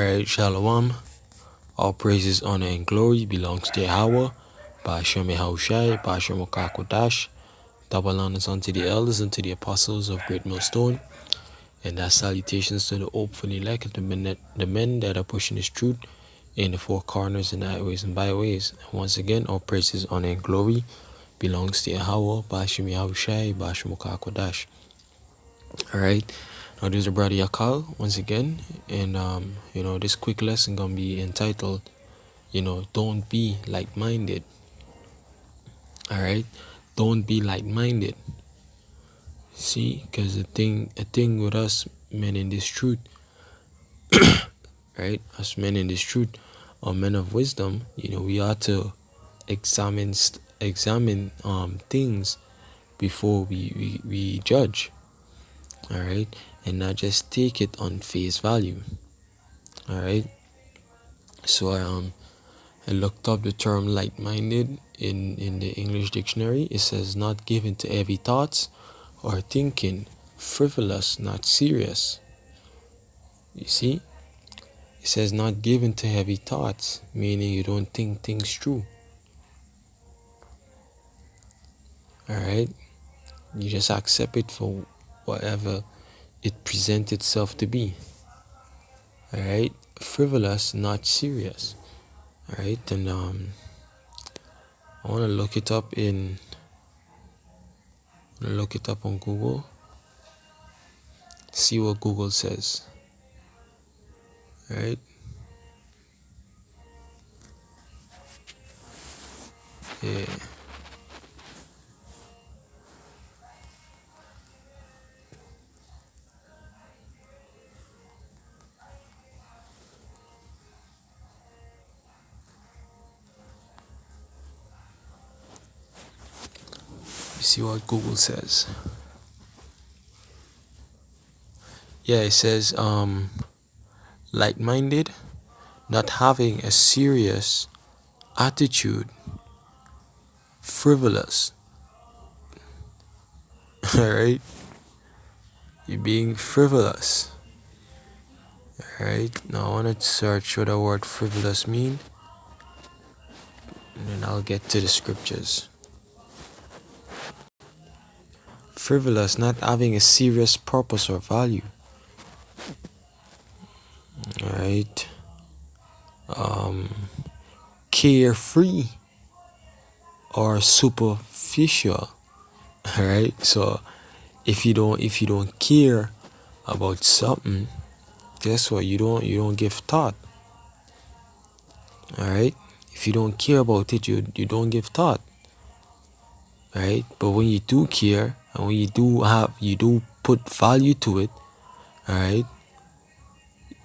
Alright, Shalom. All praises, honor, and glory belongs to Yahweh. Ba'ashem Yahushai, Ba'ashem Okakodash. Double honors unto the elders and to the apostles of Great Millstone. And that salutations to the hopeful elect, the men that are pushing this truth in the four corners and highways and byways. And once again, all praises, honor, and glory belongs to Yahweh. Ba'ashem Yahushai, Ba'ashem Okakodash. Alright. Now there's a brother Yakal once again, and this quick lesson gonna be entitled, don't be like-minded. Alright, don't be like-minded. See, because a thing with us men in this truth, right? Us men in this truth, or men of wisdom, we ought to examine things before we judge. Alright, and not just take it on face value. Alright, so I looked up the term like-minded in the English dictionary. It says not given to heavy thoughts or thinking, frivolous, not serious. You see, it says not given to heavy thoughts, meaning you don't think things through. Alright, you just accept it for whatever it presents itself to be. Alright, frivolous, not serious. Alright, and I want to look it up on Google, see what Google says. Alright, yeah. See what Google says. Yeah, it says like-minded, not having a serious attitude, frivolous. Alright, you're being frivolous. Alright, now I want to search what the word frivolous mean, and then I'll get to the scriptures. Frivolous, not having a serious purpose or value. Alright. Carefree or superficial. Alright, so if you don't care about something, guess what? You don't give thought. Alright? If you don't care about it, you don't give thought. Right? But when you do care, and when you do put value to it, alright,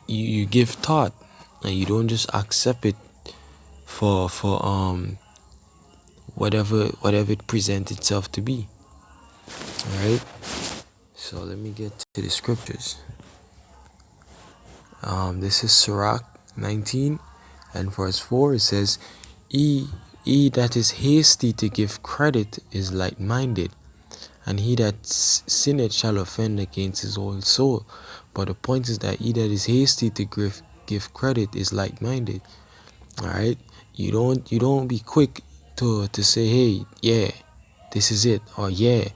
you give thought, and you don't just accept it for whatever it presents itself to be. Alright, so let me get to the scriptures. This is Sirach 19 and verse 4. It says, He that is hasty to give credit is like-minded, and he that sinneth shall offend against his own soul. But the point is that he that is hasty to give credit is like-minded. Alright, you don't be quick to say, hey, yeah, this is it, or yeah,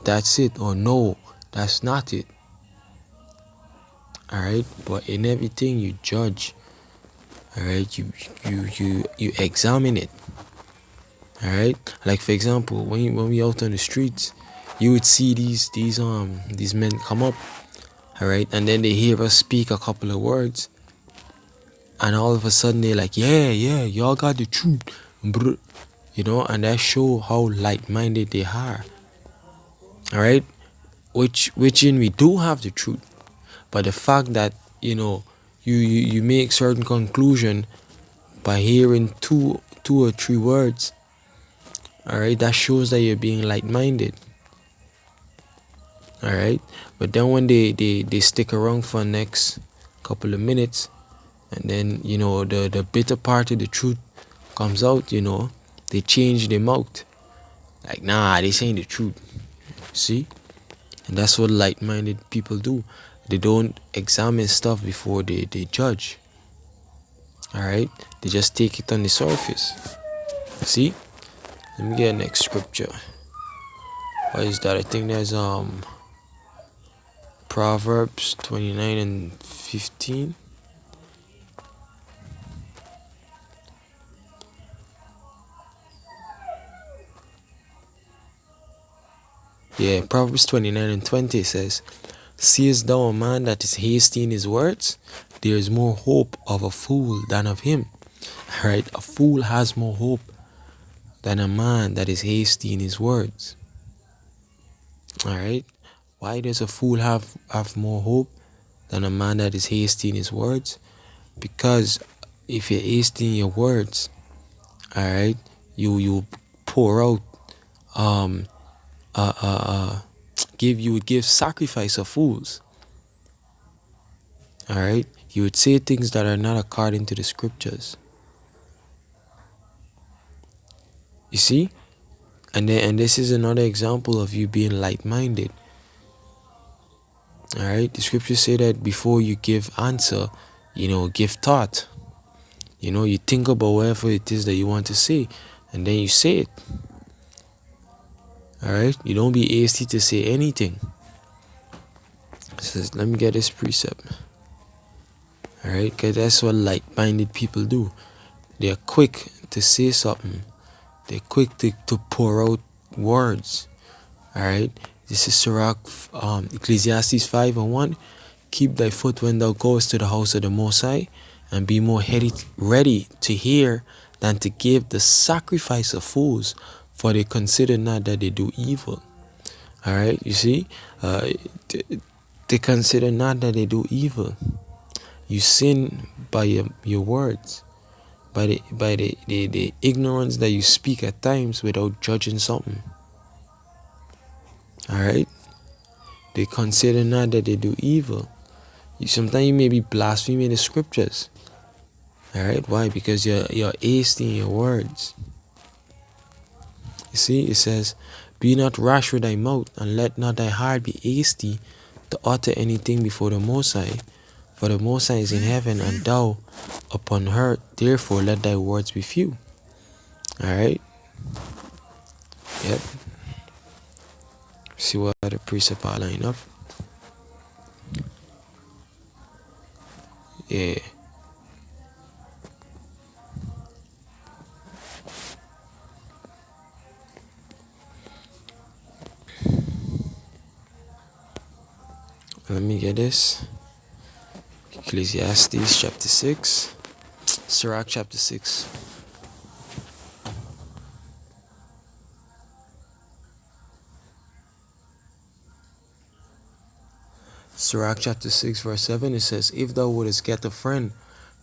that's it, or no, that's not it. Alright, but in everything you judge. Alright, you examine it. Alright, like for example, when we out on the streets, you would see these men come up, alright, and then they hear us speak a couple of words, and all of a sudden they're like, yeah, y'all got the truth, and that show how like-minded they are. Alright, which in we do have the truth, but the fact that you make certain conclusion by hearing two or three words, alright, that shows that you're being like-minded. Alright, but then when they stick around for the next couple of minutes, and then the bitter part of the truth comes out, they change their mouth, like, nah, this ain't the truth. See, and that's what like-minded people do. They don't examine stuff before they judge. Alright? They just take it on the surface. See? Let me get next scripture. What is that? I think there's Proverbs 29 and 15. Yeah, Proverbs 29 and 20 says, "Seest thou a man that is hasty in his words? There is more hope of a fool than of him." Right? A fool has more hope than a man that is hasty in his words. Alright? Why does a fool have more hope than a man that is hasty in his words? Because if you're hasty in your words, alright, you pour out you would give sacrifice of fools. Alright? You would say things that are not according to the scriptures. You see? And this is another example of you being light-minded. Alright? The scriptures say that before you give answer, give thought. You think about whatever it is that you want to say, and then you say it. Alright? You don't be hasty to say anything. It says, let me get this precept. Alright? Because that's what light-minded people do. They're quick to say something. They're quick to pour out words. Alright? This is Sirach, Ecclesiastes 5 and 1. "Keep thy foot when thou goest to the house of the Most High, and be more ready to hear than to give the sacrifice of fools, for they consider not that they do evil." Alright, you see? They consider not that they do evil. You sin by your words, by the ignorance that you speak at times without judging something. Alright? They consider not that they do evil. Sometimes you may be blaspheming the scriptures. Alright? Why? Because you're hasty in your words. You see, it says, "Be not rash with thy mouth, and let not thy heart be hasty to utter anything before the Most High. For the Most High is in heaven, and thou upon earth. Therefore let thy words be few." Alright? Yep. See what the precept are line up. Yeah. Let me get this. Ecclesiastes chapter 6. Sirach chapter 6. Sirach chapter 6 verse 7, it says, "If thou wouldest get a friend,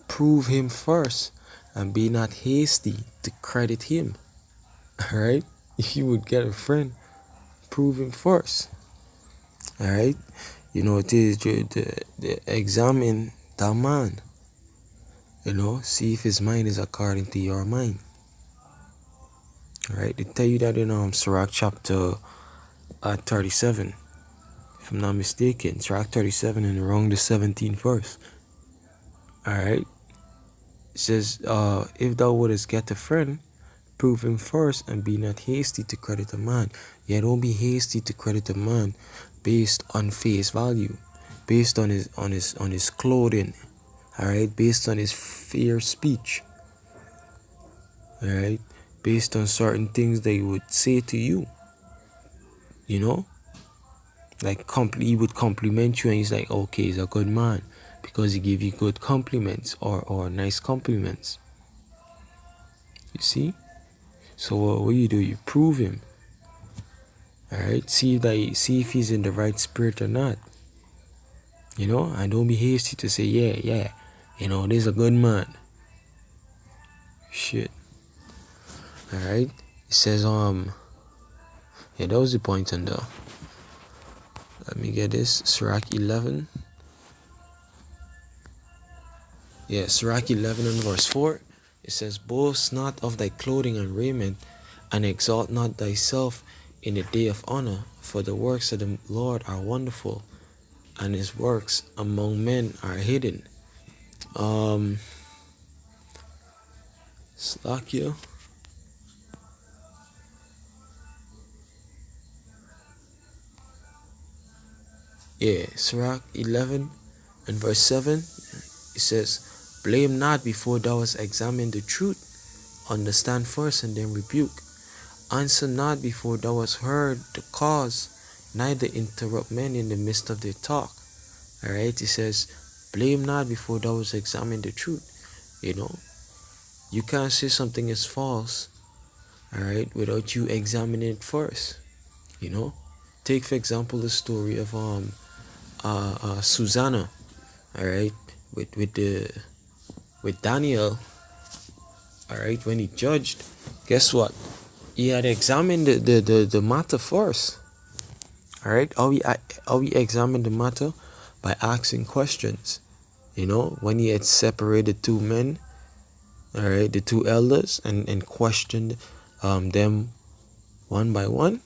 prove him first, and be not hasty to credit him." Alright? If you would get a friend, prove him first. Alright? It is the examine that man. See if his mind is according to your mind. Alright? They tell you that in Sirach chapter 37. If I'm not mistaken, Sirach 37 and around the 17th verse. Alright? It says, "If thou wouldest get a friend, prove him first, and be not hasty to credit a man." Yeah, don't be hasty to credit a man based on face value, based on his clothing, alright, based on his fair speech, alright, based on certain things that he would say to you. Like he would compliment you, and he's like, okay, he's a good man because he give you good compliments or nice compliments. You see? So what you do, you prove him. Alright, see if he's in the right spirit or not. And don't be hasty to say, yeah, this is a good man. Shit. Alright, it says, yeah, that was the point on the. Let me get this. Sirach 11. Yeah, Sirach 11 and verse 4. It says, "Boast not of thy clothing and raiment, and exalt not thyself in the day of honor, for the works of the Lord are wonderful." and his works among men are hidden. Slakia. Yeah, Sirach 11 and verse 7. It says, blame not before thou hast examined the truth. Understand first and then rebuke. Answer not before thou hast heard the cause, neither interrupt men in the midst of their talk. Alright, it says, blame not before thou hast examined the truth. You know, you can't say something is false, alright, without you examining it first. You know, take for example the story of Susanna, alright, with Daniel, alright, when he judged, guess what? He had examined the matter first. Alright, how we examined the matter? By asking questions. You know, when he had separated two men, alright, the two elders, and questioned them one by one.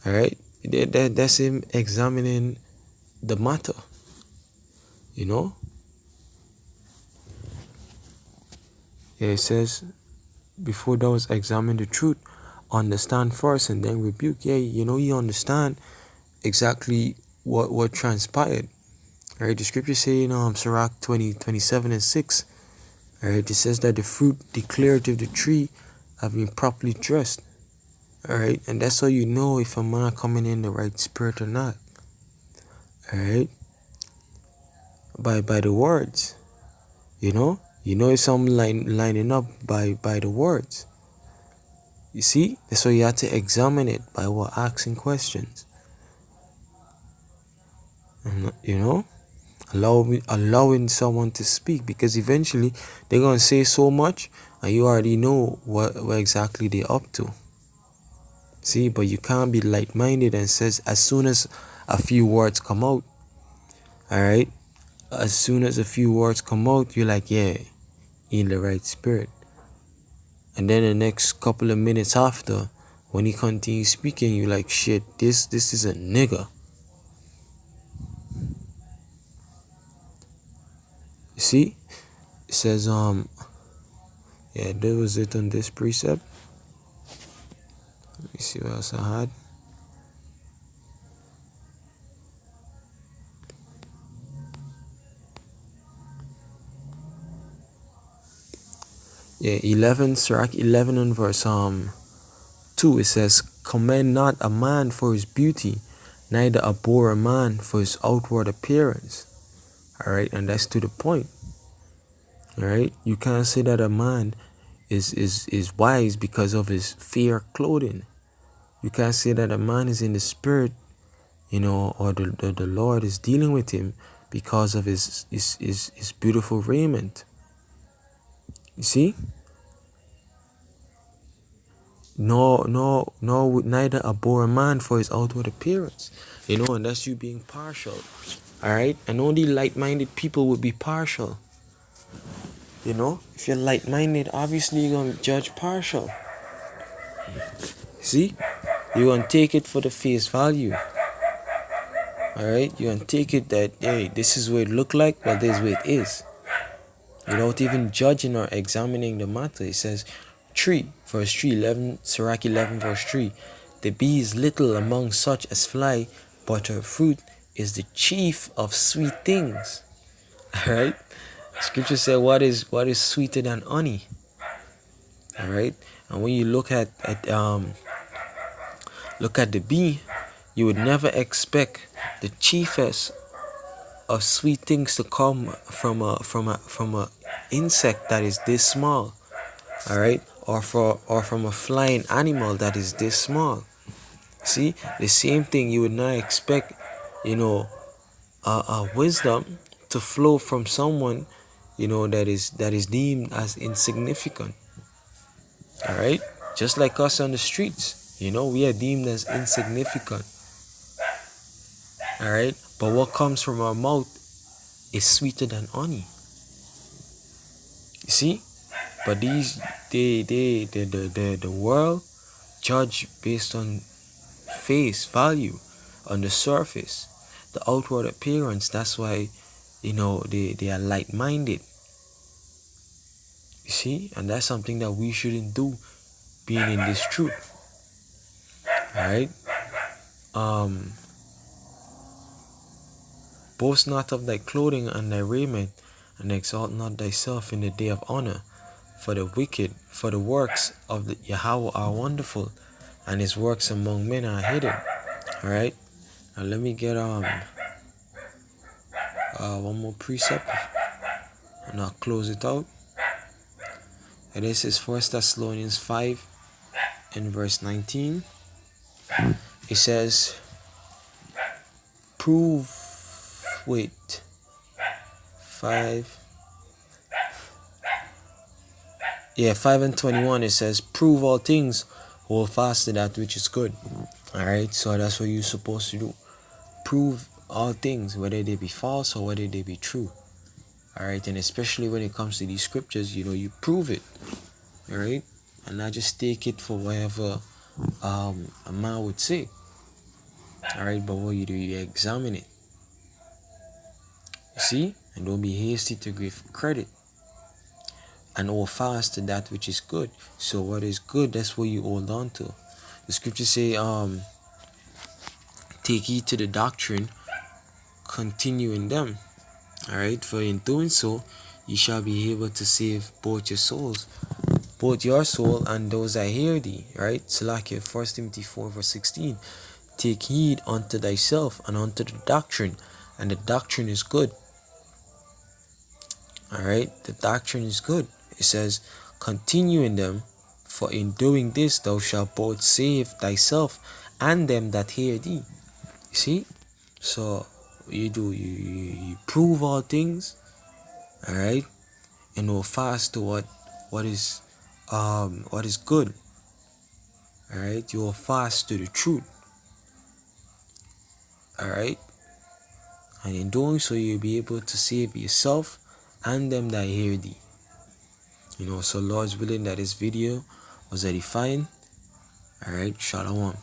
Alright, that's him examining the matter. You know? Yeah, it says, before thou hast examined the truth, understand first and then rebuke. Yeah, you know, you understand exactly what transpired. Alright, the scripture say in Sirach 20:27 and 6. Alright, it says that the fruit declared of the tree have been properly dressed. Alright, and that's how you know if a man coming in the right spirit or not. Alright, by the words. You know if someone lining up by the words. You see, that's why you have to examine it by what asking questions. And, you know, allowing someone to speak, because eventually they're gonna say so much and you already know what exactly they're up to. See, but you can't be light-minded and says as soon as a few words come out, alright, as soon as a few words come out, you're like, yeah, in the right spirit. And then the next couple of minutes after, when he continues speaking, you're like, shit, this is a nigga. You see? It says, yeah, that was it on this precept. Let me see what else I had. Yeah, 11, Sirach 11 and verse 2, it says, commend not a man for his beauty, neither abhor a man for his outward appearance. Alright, and that's to the point. Alright, you can't say that a man is wise because of his fair clothing. You can't say that a man is in the spirit, you know, or the Lord is dealing with him because of his beautiful raiment. You see? No, neither abhor a man for his outward appearance. You know, and that's you being partial. Alright? And only light-minded people would be partial. You know? If you're light-minded, obviously you're going to judge partial. See? You're going to take it for the face value. Alright? You're going to take it that, hey, this is what it look like, but this is what it is. Without even judging or examining the matter. It says, 3, verse 3, 11, Sirach 11, verse 3. The bee is little among such as fly, but her fruit is the chief of sweet things. Alright? Scripture said, what is sweeter than honey? Alright? And when you look at the bee, you would never expect the chiefest of sweet things to come from a insect that is this small. Alright? Or from a flying animal that is this small. See, the same thing, you would not expect, you know, wisdom to flow from someone, you know, that is deemed as insignificant. Alright? Just like us on the streets, you know, we are deemed as insignificant. Alright? But what comes from our mouth is sweeter than honey. You see? But the world judge based on face value, on the surface. the outward appearance. That's why, they are light-minded. You see? And that's something that we shouldn't do, being in this truth. Alright? Boast not of thy clothing and thy raiment, and exalt not thyself in the day of honor. For the works of the Yahweh are wonderful, and his works among men are hidden. Alright? Now let me get one more precept, and I'll close it out. And this is 1 Thessalonians 5 and verse 19. It says, 5 and 21, it says, prove all things, hold fast to that which is good. Alright, so that's what you're supposed to do. Prove all things, whether they be false or whether they be true. Alright, and especially when it comes to these scriptures, you prove it. Alright, and not just take it for whatever a man would say. Alright, but what you do, you examine it. You see? And don't be hasty to give credit. And hold fast to that which is good. So what is good, that's what you hold on to. The scriptures say, take heed to the doctrine, continue in them. Alright, for in doing so, you shall be able to save both your souls, both your soul and those that hear thee. Right? Salakia, 1 Timothy 4 verse 16. Take heed unto thyself and unto the doctrine, and the doctrine is good. Alright, the doctrine is good. It says, continue in them, for in doing this thou shalt both save thyself and them that hear thee. You see? So you do, you prove all things, alright, and hold fast to what is good. Alright, you hold fast to the truth. Alright, and in doing so you'll be able to save yourself and them that hear thee. So Lord's willing that this video was edifying. Alright, Shalom.